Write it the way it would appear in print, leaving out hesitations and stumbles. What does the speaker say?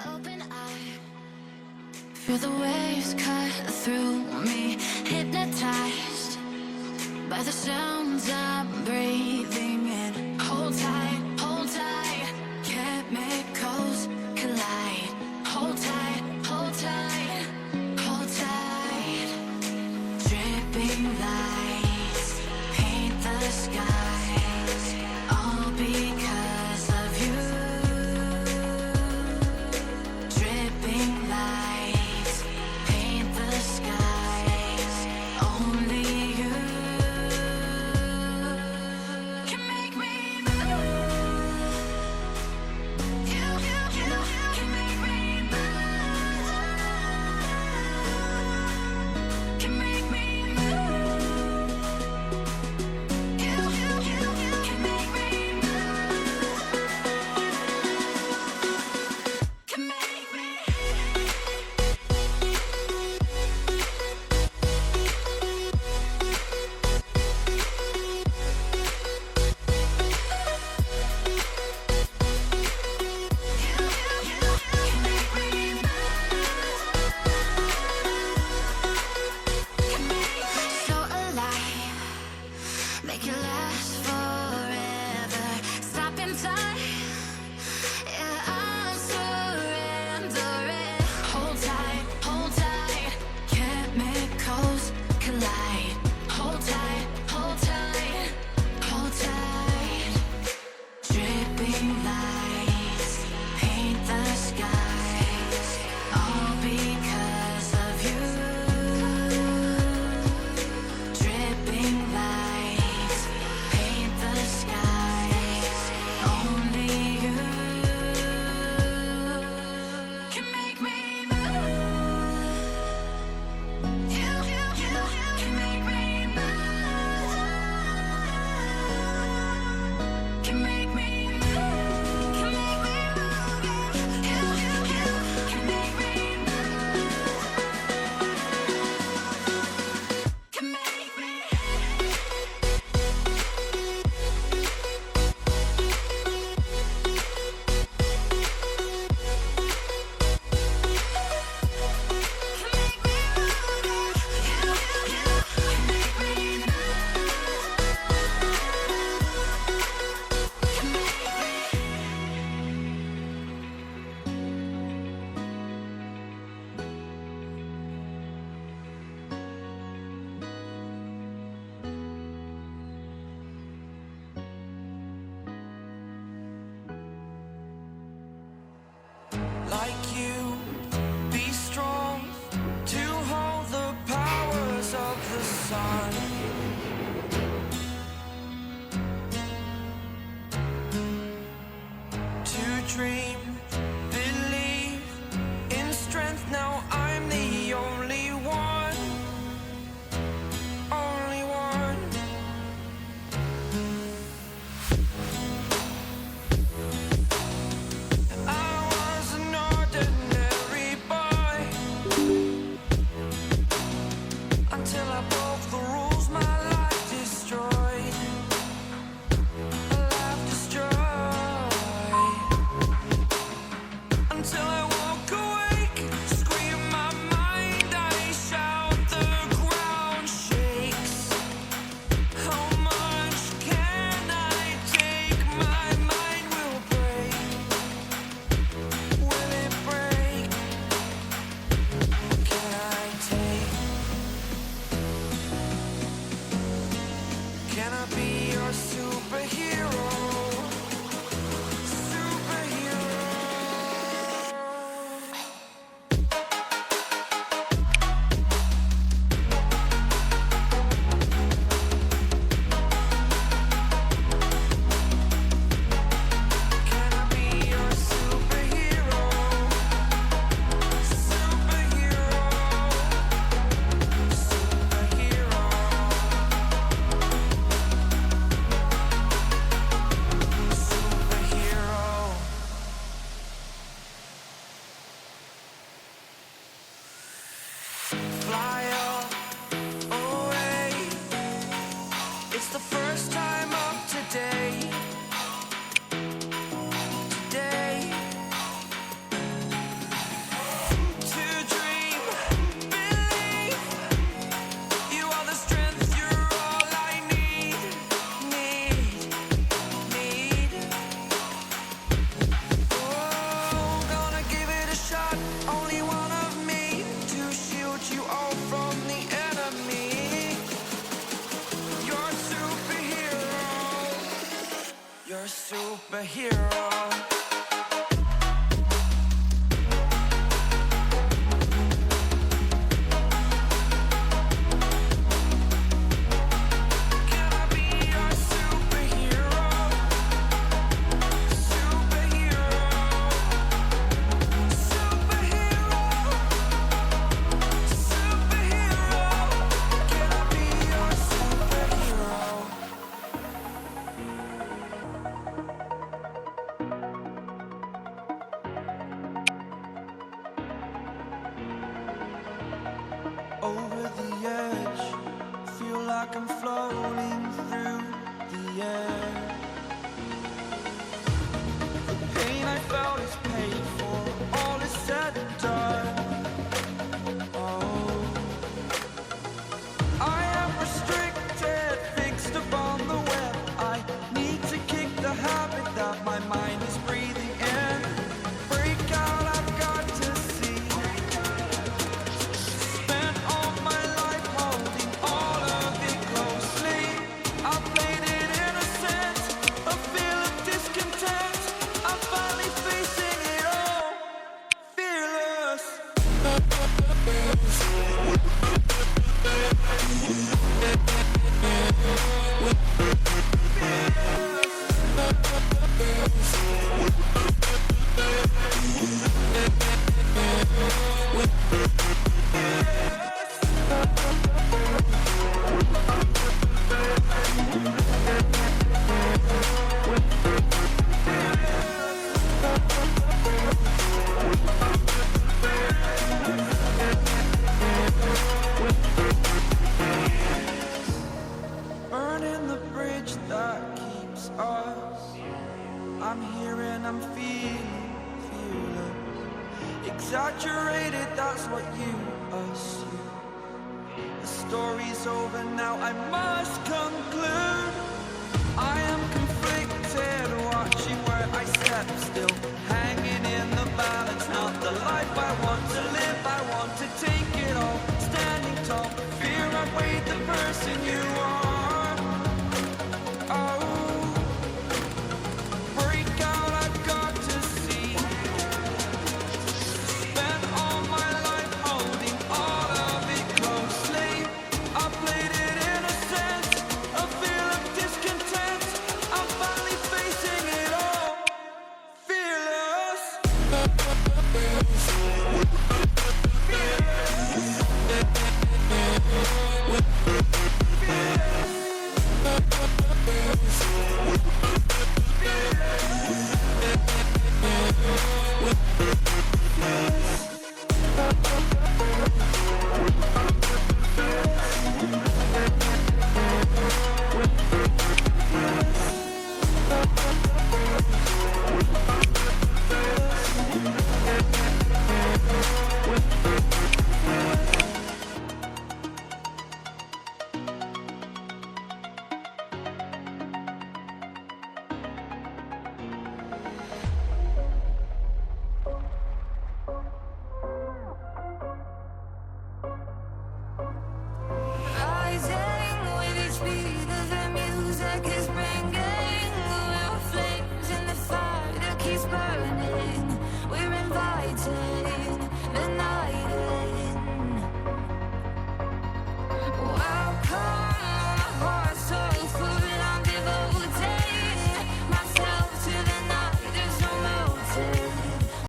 open eye, feel the waves cut through me, hypnotized by the sounds I'm breathing in. Hold tight, chemicals collide. Hold tight, hold tight, hold tight. Dripping lights paint the skies, all because of you. Dripping lights paint the skies, only you. superhero. Over the edge, feel like I'm floating through the air. The pain I felt is paid for, all is said and done. Oh, I am restricted, fixed upon the web. I need to kick the habit that my mind is breathing in. Break out, I've got to see. Burning the bridge that keeps us. I'm here and I'm fearless. Exaggerated, that's what you assume. The story's over now, I must conclude.